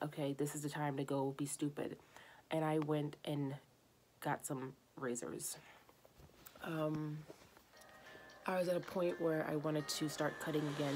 okay, this is the time to go be stupid. And I went and got some razors. I was at a point where I wanted to start cutting again.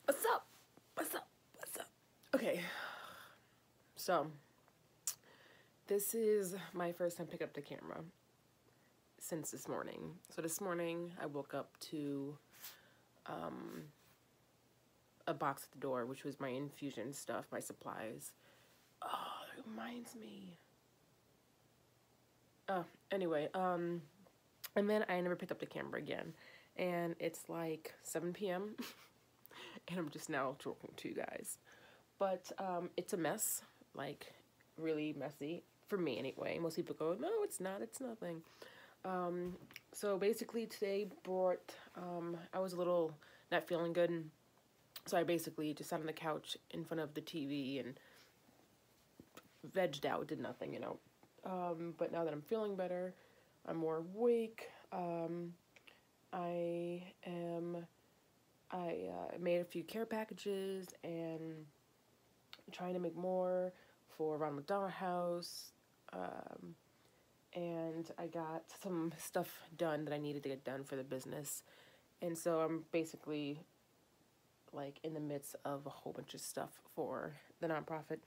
What's up? What's up? What's up? Okay, so this is my first time picking up the camera since this morning. So this morning I woke up to a box at the door, which was my infusion stuff, my supplies. Oh, it reminds me. Anyway, and then I never picked up the camera again. And it's like 7 p.m. and I'm just now talking to you guys. But it's a mess, like really messy, for me anyway. Most people go, no, it's not, it's nothing. So basically today brought, I was a little not feeling good, so I basically just sat on the couch in front of the TV and vegged out, did nothing, you know. But now that I'm feeling better, I'm more awake. I made a few care packages and trying to make more for Ronald McDonald House. And I got some stuff done that I needed to get done for the business. And so I'm basically like in the midst of a whole bunch of stuff for the nonprofit.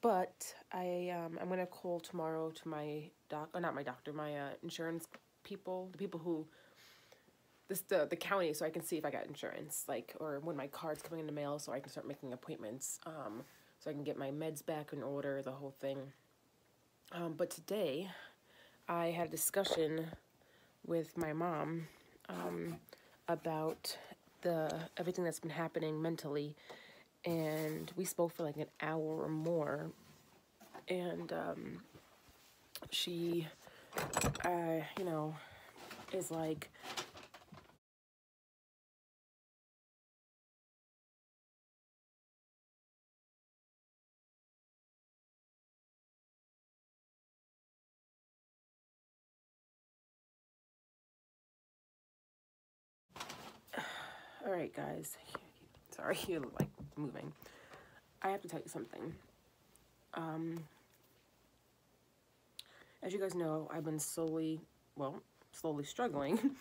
But I'm gonna call tomorrow to my my insurance people, the people who, the county, so I can see if I got insurance, like, or when my card's coming in the mail, so I can start making appointments, so I can get my meds back in order, the whole thing. But today I had a discussion with my mom about everything that's been happening mentally, and we spoke for like an hour or more, and she you know, is like, all right guys, sorry, you're like moving. I have to tell you something. As you guys know, I've been slowly struggling,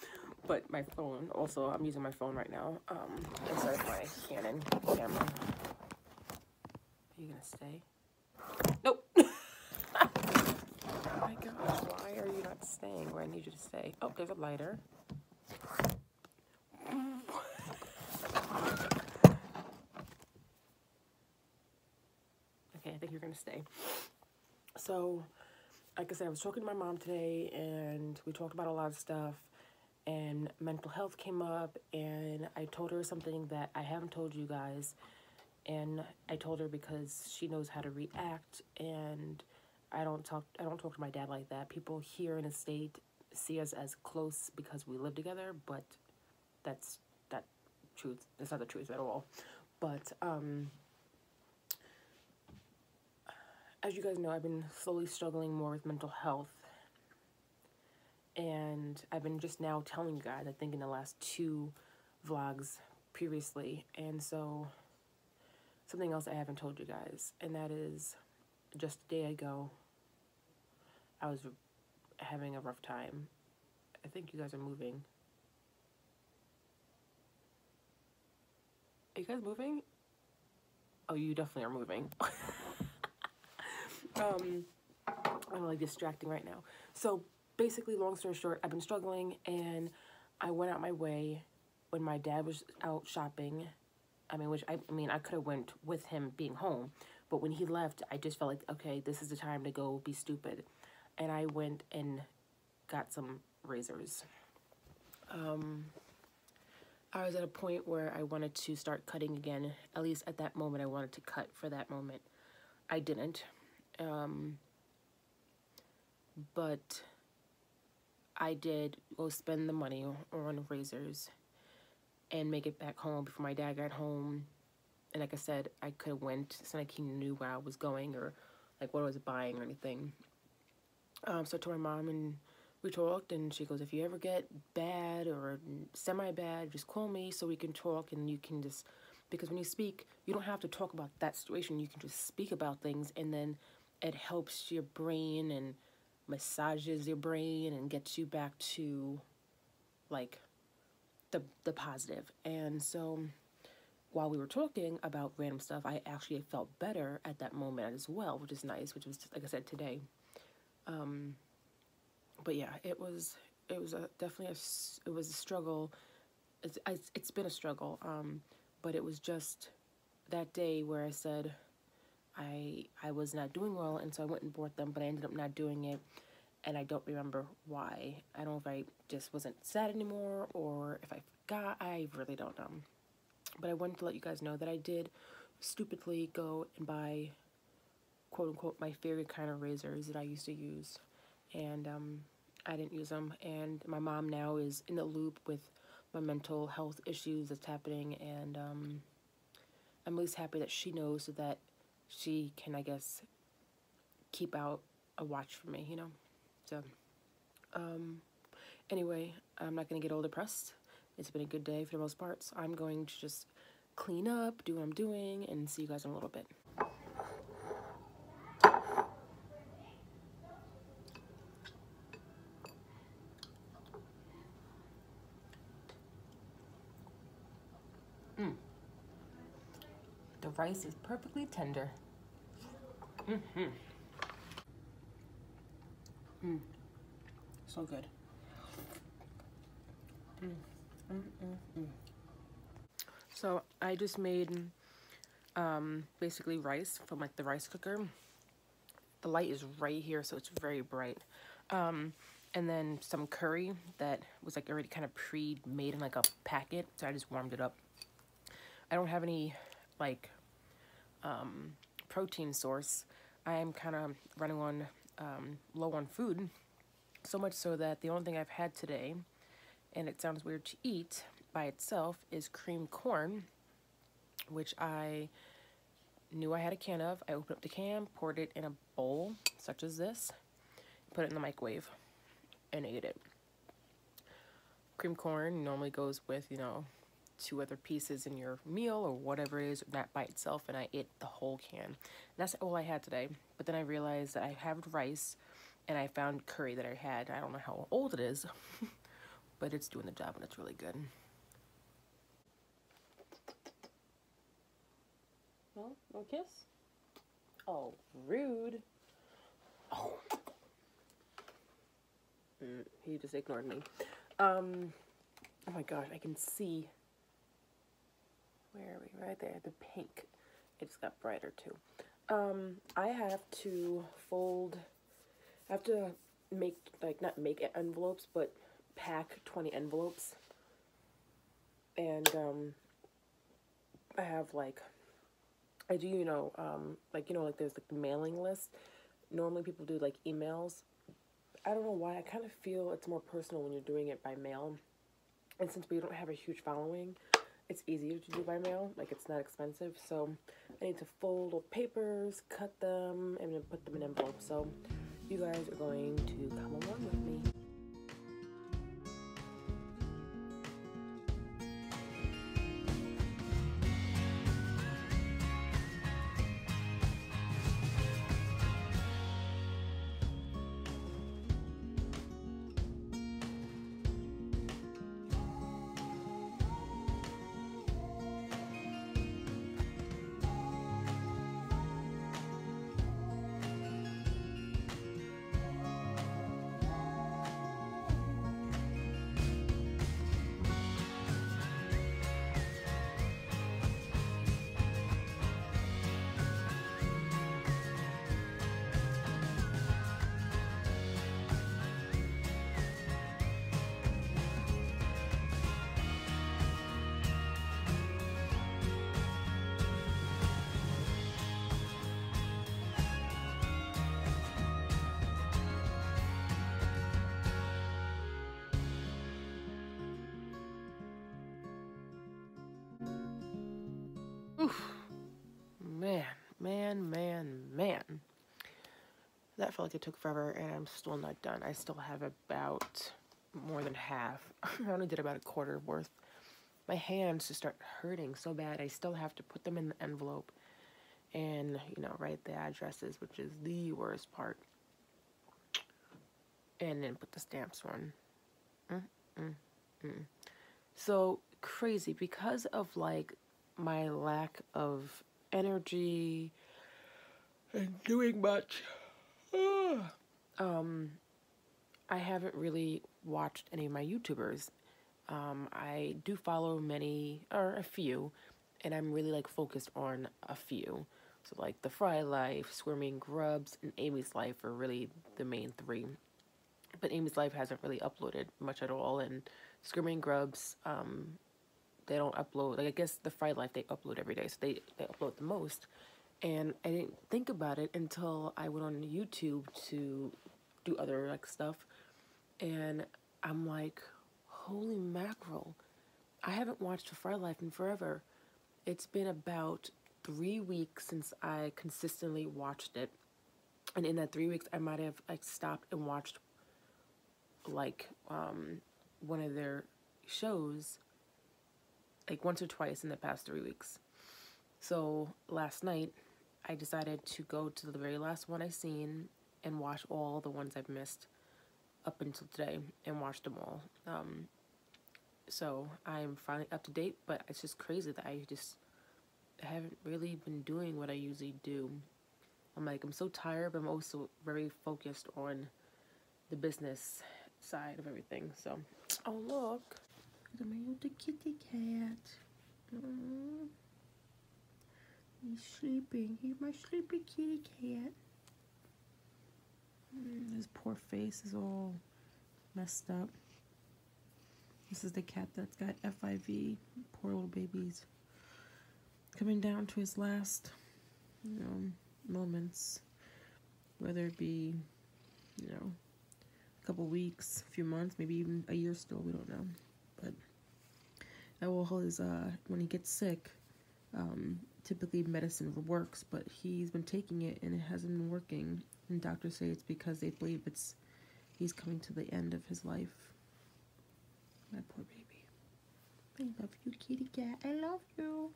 but my phone, also, I'm using my phone right now, instead of my Canon camera. Are you gonna stay? Nope. Oh my gosh, why are you not staying where I need you to stay? Oh, there's a lighter. Okay, I think you're gonna stay. So, like I said, I was talking to my mom today, and we talked about a lot of stuff, and mental health came up, and I told her something that I haven't told you guys, and I told her because she knows how to react, and I don't talk to my dad like that. People here in the state see us as close because we live together, but that's not the truth at all. But as you guys know, I've been slowly struggling more with mental health, and I've been just now telling you guys, I think in the last 2 vlogs previously, and so something else I haven't told you guys, and that is, just a day ago, I was having a rough time. I think you guys are moving. Are you guys moving? Oh, you definitely are moving. I'm like distracting right now. So basically, long story short, I've been struggling, and I went out my way when my dad was out shopping I mean, I could have went with him being home, but when he left, I just felt like, okay, this is the time to go be stupid. And I went and got some razors. I was at a point where I wanted to start cutting again. At least at that moment, I wanted to cut for that moment. I didn't. But I did go spend the money on razors and make it back home before my dad got home. And like I said, I could have went. It's not like he knew where I was going or like what I was buying or anything. So I told my mom, and we talked, and she goes, if you ever get bad or semi-bad, just call me so we can talk, and you can just, because when you speak, you don't have to talk about that situation. You can just speak about things, and then it helps your brain and massages your brain and gets you back to, like, the positive. And so while we were talking about random stuff, I actually felt better at that moment as well, which is nice, which was, just, like I said, today. But yeah, it was definitely a struggle. It's been a struggle. But it was just that day where I said I was not doing well, and so I went and bought them, but I ended up not doing it, and I don't remember why. I don't know if I just wasn't sad anymore or if I forgot. I really don't know. But I wanted to let you guys know that I did stupidly go and buy, quote unquote, my favorite kind of razors that I used to use. And I didn't use them. And my mom now is in the loop with my mental health issues that's happening. And I'm at least happy that she knows so that she can, I guess, keep out a watch for me, you know? So, anyway, I'm not going to get all depressed. It's been a good day for the most part. So I'm going to just clean up, do what I'm doing, and see you guys in a little bit. The rice is perfectly tender. So good. So I just made basically rice from like the rice cooker. The light is right here, so it's very bright. And then some curry that was like already kind of pre-made in like a packet, so I just warmed it up. I don't have any like protein source. I am kind of running on low on food, so much so that the only thing I've had today, and it sounds weird to eat by itself, is creamed corn, which I knew I had a can of. I opened up the can, poured it in a bowl such as this, put it in the microwave, and ate it. Creamed corn normally goes with, you know, 2 other pieces in your meal or whatever it is, that by itself, and I ate the whole can. And that's all I had today. But then I realized that I have rice, and I found curry that I had. I don't know how old it is, but it's doing the job, and it's really good. Well, no kiss? Oh, rude. Oh. He just ignored me. Oh my gosh, I can see. Where are we? Right there, the pink. It just got brighter too. I have to make, like, not make envelopes, but pack 20 envelopes. And, I have, like, I do, you know, like, you know, like, there's, like, the mailing list. Normally people do, like, emails. I don't know why. I kind of feel it's more personal when you're doing it by mail. And since we don't have a huge following, it's easier to do by mail. Like, it's not expensive. So I need to fold old papers, cut them, and then put them in envelopes. So you guys are going to come along with me. Whew. Man, man, man, man. That felt like it took forever, and I'm still not done. I still have about more than half. I only did about a quarter worth. My hands just start hurting so bad. I still have to put them in the envelope and, you know, write the addresses, which is the worst part. And then put the stamps on. So crazy because of like my lack of energy and doing much. I haven't really watched any of my YouTubers. I do follow many, or a few, and I'm really like focused on a few. So like The Fry Life, Squirming Grubs, and Amy's Life are really the main three. But Amy's Life hasn't really uploaded much at all, and Squirming Grubs, they don't upload. Like I guess The Fry Life they upload every day, so they upload the most. And I didn't think about it until I went on YouTube to do other like stuff, and I'm like, holy mackerel, I haven't watched The Fry Life in forever. It's been about 3 weeks since I consistently watched it, and in that 3 weeks I might have like stopped and watched like one of their shows like once or twice in the past 3 weeks. So last night I decided to go to the very last one I seen and watch all the ones I've missed up until today and watch them all. So I'm finally up to date, but it's just crazy that I haven't really been doing what I usually do. I'm so tired, but I'm also very focused on the business side of everything. So, oh look, my little kitty cat. He's sleeping. He's my sleepy kitty cat. His poor face is all messed up. This is the cat that's got FIV. Poor little babies. Coming down to his last, moments. Whether it be, a couple weeks, a few months, maybe even a year still, we don't know. But when he gets sick, typically medicine works, but he's been taking it and it hasn't been working. And doctors say it's because they believe he's coming to the end of his life. My poor baby. I love you, kitty cat. I love you.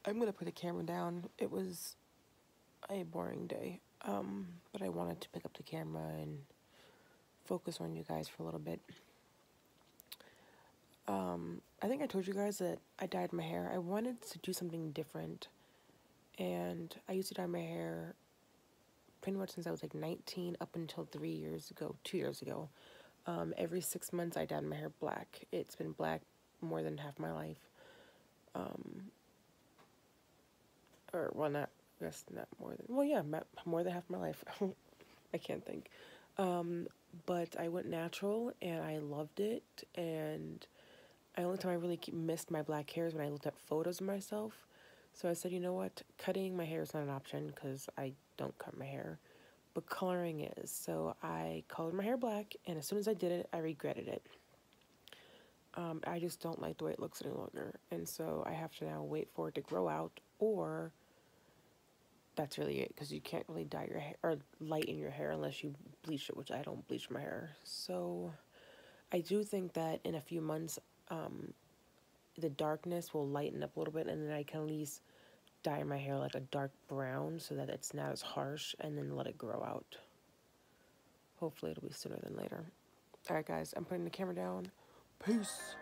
I'm going to put the camera down. It was a boring day, but I wanted to pick up the camera and focus on you guys for a little bit. I think I told you guys that I dyed my hair. I wanted to do something different, and I used to dye my hair pretty much since I was like 19 up until 2 years ago. Every 6 months I dyed my hair black. It's been black more than half my life. More than half my life. I can't think. But I went natural and I loved it, and the only time I really missed my black hair is when I looked at photos of myself. So I said, you know what, cutting my hair is not an option because I don't cut my hair, but coloring is. So I colored my hair black, and as soon as I did it, I regretted it. I just don't like the way it looks any longer, and so I have to now wait for it to grow out, or that's really it, because you can't really dye your hair or lighten your hair unless you bleach it, which I don't bleach my hair. So I do think that in a few months, the darkness will lighten up a little bit, and then I can at least dye my hair like a dark brown so that it's not as harsh, and then let it grow out. Hopefully it'll be sooner than later. Alright guys, I'm putting the camera down. Peace.